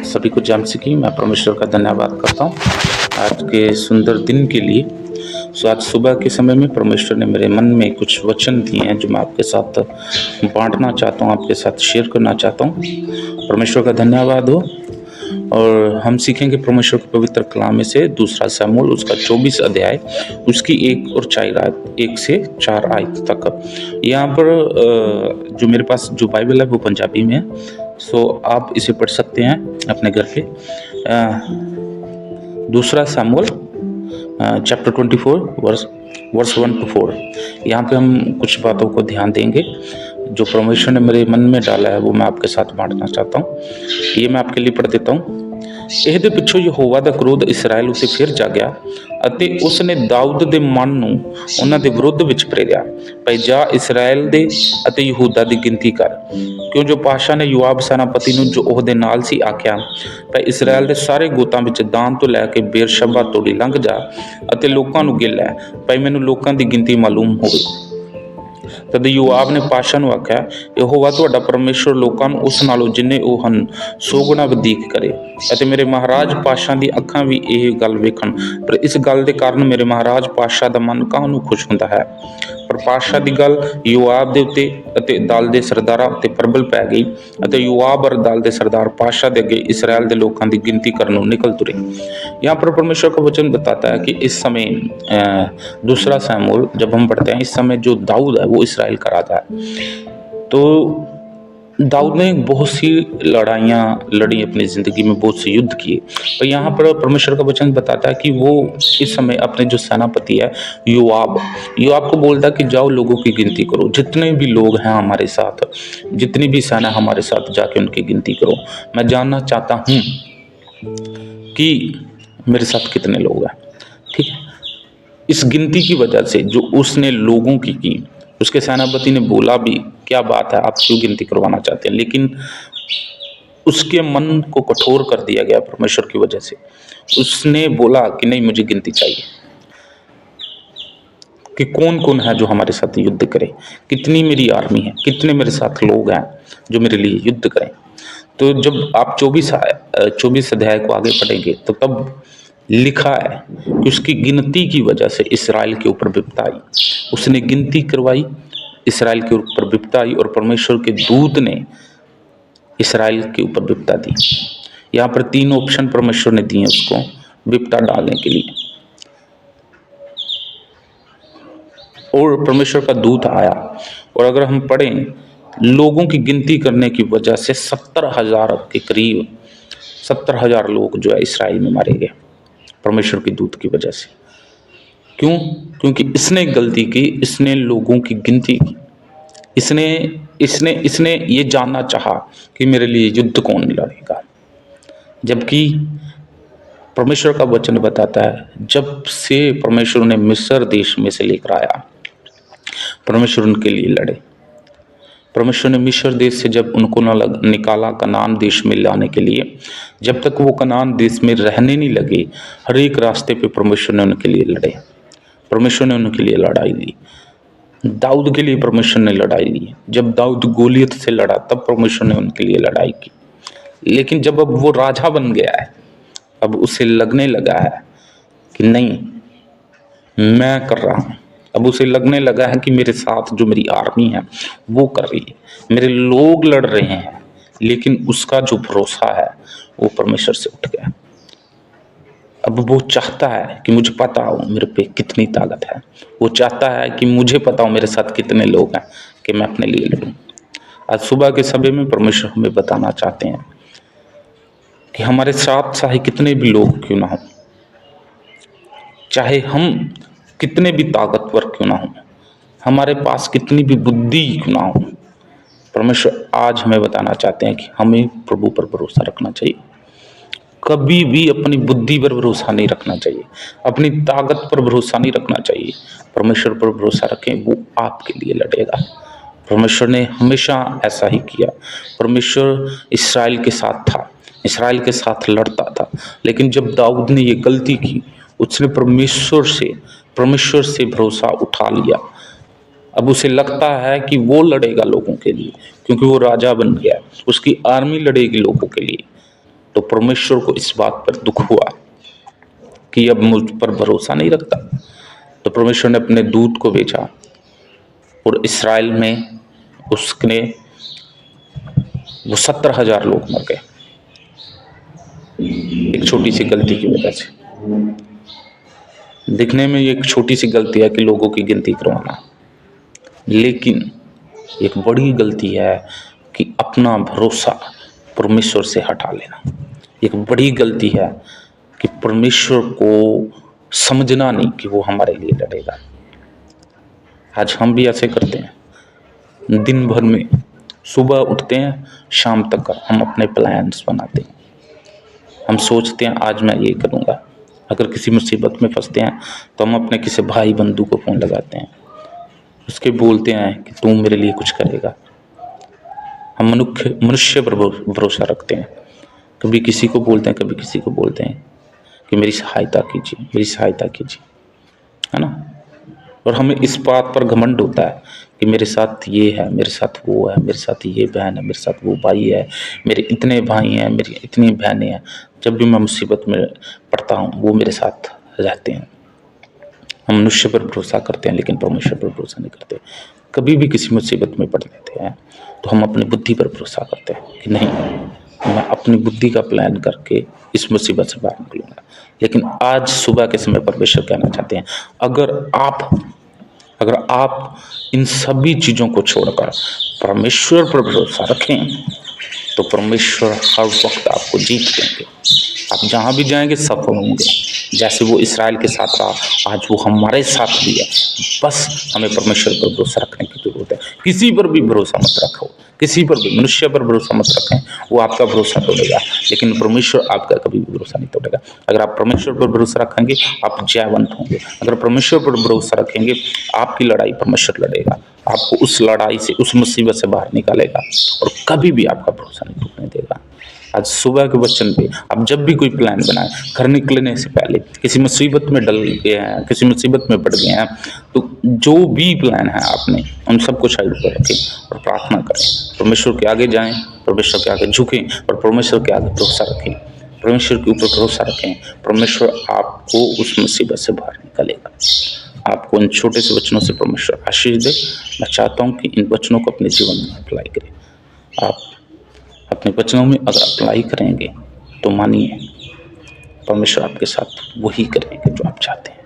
सभी को जय मसीह की। मैं परमेश्वर का धन्यवाद करता हूँ आज के सुंदर दिन के लिए। आज सुबह के समय में परमेश्वर ने मेरे मन में कुछ वचन दिए हैं जो मैं आपके साथ बांटना चाहता हूँ, आपके साथ शेयर करना चाहता हूँ। परमेश्वर का धन्यवाद हो। और हम सीखेंगे परमेश्वर के पवित्र कलाम में से दूसरा शमूएल उसका 24 अध्याय उसकी 1 से 4 आयत तक। यहाँ पर जो मेरे पास जो बाइबल है वो पंजाबी में है, सो आप इसे पढ़ सकते हैं अपने घर पे। दूसरा शमूएल चैप्टर 24 वर्स 1 to 4। यहाँ पे हम कुछ बातों को ध्यान देंगे जो परमेश्वर ने मेरे मन में डाला है, वो मैं आपके साथ बांटना चाहता हूँ। ये मैं आपके लिए पढ़ देता हूँ। ਇਹਦੇ ਪਿੱਛੋਂ ਯਹੋਵਾ ਦਾ ਕ੍ਰੋਧ ਇਸਰਾਇਲ ਉਤੇ ਫਿਰ ਜਾਗਿਆ ਅਤੇ ਉਸ ਨੇ ਦਾਊਦ ਦੇ ਮਨ ਨੂੰ ਉਹਨਾਂ ਦੇ ਵਿਰੁੱਧ ਵਿੱਚ ਪ੍ਰੇਰਿਆ, ਭਈ ਜਾ ਇਸਰਾਇਲ ਦੇ ਅਤੇ ਯਹੂਦਾ ਦੀ ਗਿਣਤੀ ਕਰ। ਕਿਉਂ ਜੋ ਪਾਸ਼ਾ ਨੇ ਯੋਆਬ ਸੈਨਾਪਤੀ ਨੂੰ ਜੋ ਉਹਦੇ ਨਾਲ ਸੀ ਆਖਿਆ, ਭਈ ਇਸਰਾਇਲ ਦੇ ਸਾਰੇ ਗੋਤਾਂ ਵਿੱਚ ਦਾਨ ਤੋਂ ਲੈ ਕੇ ਬੇਰਸ਼ਬਾ ਤੋੜੀ ਲੰਘ ਜਾ ਅਤੇ ਲੋਕਾਂ ਨੂੰ ਗਿਣ ਲੈ, ਭਈ ਮੈਨੂੰ ਲੋਕਾਂ ਦੀ ਗਿਣਤੀ ਮਾਲੂਮ ਹੋਵੇ। तद योआब ने पातशाह ਨੂੰ ਆਖਿਆ, ਯਹੋਵਾ ਤੁਹਾਡਾ ਪਰਮੇਸ਼ਰ ਲੋਕਾਂ ਨੂੰ ਉਸ ਨਾਲੋਂ ਜਿੰਨੇ ਉਹ ਹਨ 100 ਗੁਣਾ ਵਧੇਕ ਕਰੇ ਅਤੇ ਮੇਰੇ ਮਹਾਰਾਜ ਪਾਤਸ਼ਾਹ ਦੀ ਅੱਖਾਂ ਵੀ ਇਹ ਗੱਲ ਵੇਖਣ। ਪਰ ਇਸ ਗੱਲ ਦੇ ਕਾਰਨ ਮੇਰੇ ਮਹਾਰਾਜ ਪਾਤਸ਼ਾਹ ਦਾ ਮਨ ਕਾਹਨੂੰ ਖੁਸ਼ ਹੁੰਦਾ ਹੈ। ਪਰ ਪਾਤਸ਼ਾਹ ਦੀ ਗੱਲ ਯੋਆਬ ਦੇ ਉੱਤੇ ਅਤੇ ਦਲ ਦੇ ਸਰਦਾਰਾਂ ਉੱਤੇ ਪ੍ਰਬਲ ਪੈ ਗਈ ਅਤੇ ਯੋਆਬ और दल ਦੇ सरदार पातशाह ਦੇ ਅੱਗੇ इसराइल ਦੇ ਲੋਕਾਂ ਦੀ ਗਿਣਤੀ ਕਰਨ ਨੂੰ निकल तुरे। यहाँ पर परमेश्वर का वचन बताता है कि इस समय दूसरा शमूएल जब हम पढ़ते हैं, इस समय जो दाऊद है वो इसराइल का राजा है। तो दाऊद ने बहुत सी लड़ाइयाँ लड़ी अपनी ज़िंदगी में, बहुत से युद्ध किए। और यहाँ पर परमेश्वर का वचन बताता है कि वो इस समय अपने जो सेनापति है योआब को बोलता है कि जाओ लोगों की गिनती करो, जितने भी लोग हैं हमारे साथ, जितनी भी सेना हमारे साथ जाके उनकी गिनती करो। मैं जानना चाहता हूँ कि मेरे साथ कितने लोग हैं। ठीक है, इस गिनती की वजह से जो उसने लोगों की उसके सेनापति ने बोला भी, क्या बात है, आप क्यों गिनती करवाना चाहते हैं, लेकिन उसके मन को कठोर कर दिया गया परमेश्वर की वजह से। उसने बोला कि नहीं, मुझे गिनती चाहिए कि कौन कौन है जो हमारे साथ युद्ध करे, कितनी मेरी आर्मी है, कितने मेरे साथ लोग हैं जो मेरे लिए युद्ध करें। तो जब आप 24 अध्याय को आगे पढ़ेंगे तो तब लिखा है कि उसकी गिनती की वजह से इसराइल के ऊपर विपत्ति आई। उसने गिनती करवाई, इसराइल के ऊपर विपत्ति आई और परमेश्वर के दूत ने इसराइल के ऊपर विपत्ति दी। यहाँ पर 3 ऑप्शन परमेश्वर ने दिए उसको विपत्ति डालने के लिए। और परमेश्वर का दूत आया और अगर हम पढ़ें, लोगों की गिनती करने की वजह से 70,000 के करीब 70,000 लोग जो है इसराइल में मारे गए परमेश्वर के दूत की वजह से। क्यों? क्योंकि इसने गलती की, इसने लोगों की गिनती की, इसने ये जानना चाहा कि मेरे लिए युद्ध कौन लड़ेगा। जबकि परमेश्वर का वचन बताता है, जब से परमेश्वर ने मिस्र देश में से लेकर आया, परमेश्वर उनके लिए लड़े। परमेश्वर ने मिस्र देश से जब उनको निकाला कनान देश में लाने के लिए, जब तक वो कनान देश में रहने नहीं लगे, हर एक रास्ते पे परमेश्वर ने उनके लिए लड़े। परमेश्वर ने उनके लिए लड़ाई ली। दाऊद के लिए परमेश्वर ने लड़ाई ली। जब दाऊद गोलियत से लड़ा तब परमेश्वर ने उनके लिए लड़ाई की। लेकिन जब अब वो राजा बन गया है, अब उसे लगने लगा है कि नहीं, मैं कर रहा हूँ। अब उसे लगने लगा है कि मेरे साथ जो मेरी आर्मी है वो कर रही है, मेरे लोग लड़ रहे हैं, लेकिन उसका जो भरोसा है वो परमेश्वर से उठ गया। अब वो चाहता है कि मुझे पता हो मेरे पे कितनी ताकत है, वो चाहता है कि मुझे पता हो मेरे साथ कितने लोग हैं कि मैं अपने लिए लड़ूं। आज सुबह के समय में परमेश्वर हमें बताना चाहते हैं कि हमारे साथ चाहे कितने भी लोग क्यों ना हो, चाहे हम कितने भी ताकतवर क्यों ना हो, हमारे पास कितनी भी बुद्धि क्यों ना हो, परमेश्वर आज हमें बताना चाहते हैं कि हमें प्रभु पर भरोसा रखना चाहिए। कभी भी अपनी बुद्धि पर भरोसा नहीं रखना चाहिए, अपनी ताकत पर भरोसा नहीं रखना चाहिए। परमेश्वर पर भरोसा रखें, वो आपके लिए लड़ेगा। परमेश्वर ने हमेशा ऐसा ही किया। परमेश्वर इसराइल के साथ था, इसराइल के साथ लड़ता था, लेकिन जब दाऊद ने ये गलती की, उसने परमेश्वर से भरोसा उठा लिया। अब उसे लगता है कि वो लड़ेगा लोगों के लिए, क्योंकि वो राजा बन गया, उसकी आर्मी लड़ेगी लोगों के लिए। तो परमेश्वर को इस बात पर दुख हुआ कि अब मुझ पर भरोसा नहीं रखता, तो परमेश्वर ने अपने दूत को भेजा और इस्राएल में उसने वो 70,000 लोग मर गए एक छोटी सी गलती की वजह से। दिखने में ये एक छोटी सी गलती है कि लोगों की गिनती करवाना, लेकिन एक बड़ी गलती है कि अपना भरोसा परमेश्वर से हटा लेना। एक बड़ी गलती है कि परमेश्वर को समझना नहीं कि वो हमारे लिए लड़ेगा। आज हम भी ऐसे करते हैं, दिन भर में सुबह उठते हैं, शाम तक हम अपने प्लान्स बनाते हैं। हम सोचते हैं आज मैं ये करूँगा। अगर किसी मुसीबत में फंसते हैं तो हम अपने किसी भाई बंधु को फ़ोन लगाते हैं, उसके बोलते हैं कि तू मेरे लिए कुछ करेगा। हम मनुष्य पर भरोसा रखते हैं, कभी किसी को बोलते हैं, कभी किसी को बोलते हैं कि मेरी सहायता कीजिए, मेरी सहायता कीजिए, है ना। और हमें इस बात पर घमंड होता है कि मेरे साथ ये है, मेरे साथ वो है, मेरे साथ ये बहन है, मेरे साथ वो भाई है, मेरे इतने भाई हैं, मेरी इतनी बहनें हैं। जब भी मैं मुसीबत में पड़ता हूँ वो मेरे साथ रहते हैं। हम मनुष्य पर भरोसा करते हैं लेकिन परमेश्वर पर भरोसा नहीं करते। कभी भी किसी मुसीबत में पड़ जाते हैं तो हम अपनी बुद्धि पर भरोसा करते हैं कि नहीं, मैं अपनी बुद्धि का प्लान करके इस मुसीबत से बाहर निकलूंगा। लेकिन आज सुबह के समय परमेश्वर कहना चाहते हैं, अगर आप इन सभी चीज़ों को छोड़कर परमेश्वर पर भरोसा रखें तो परमेश्वर हर वक्त आपको जीत देंगे। आप जहाँ भी जाएंगे सफल होंगे। जैसे वो इस्राएल के साथ रहा, आज वो हमारे साथ भी है। बस हमें परमेश्वर पर भरोसा रखने की जरूरत है। किसी पर भी भरोसा मत रखो, किसी पर भी, मनुष्य पर भरोसा मत रखें, वो आपका भरोसा तोड़ेगा, लेकिन परमेश्वर आपका कभी भी भरोसा नहीं तोड़ेगा। अगर आप परमेश्वर पर भरोसा रखेंगे आप जयवंत होंगे। अगर परमेश्वर पर भरोसा रखेंगे आपकी लड़ाई परमेश्वर लड़ेगा, आपको उस लड़ाई से, उस मुसीबत से बाहर निकालेगा और कभी भी आपका भरोसा नहीं टूटने देगा। आज सुबह के वचन पे आप जब भी कोई प्लान बनाएं, घर निकलने से पहले किसी मुसीबत में डल गए हैं, किसी मुसीबत में पड़ गए हैं, तो जो भी प्लान है आपने उन सबको साइड पर रखें और प्रार्थना करें। परमेश्वर के आगे जाएं, परमेश्वर के आगे झुकें और परमेश्वर के आगे भरोसा रखें, परमेश्वर के ऊपर भरोसा रखें। परमेश्वर आपको उस मुसीबत से बाहर निकालेगा। आपको इन छोटे से वचनों से परमेश्वर आशीष दे। मैं चाहता हूँ कि इन वचनों को अपने जीवन में अप्लाई करें। आप अपने वचनों में अगर अप्लाई करेंगे तो मानिए परमेश्वर आपके साथ वही करेंगे जो आप चाहते हैं।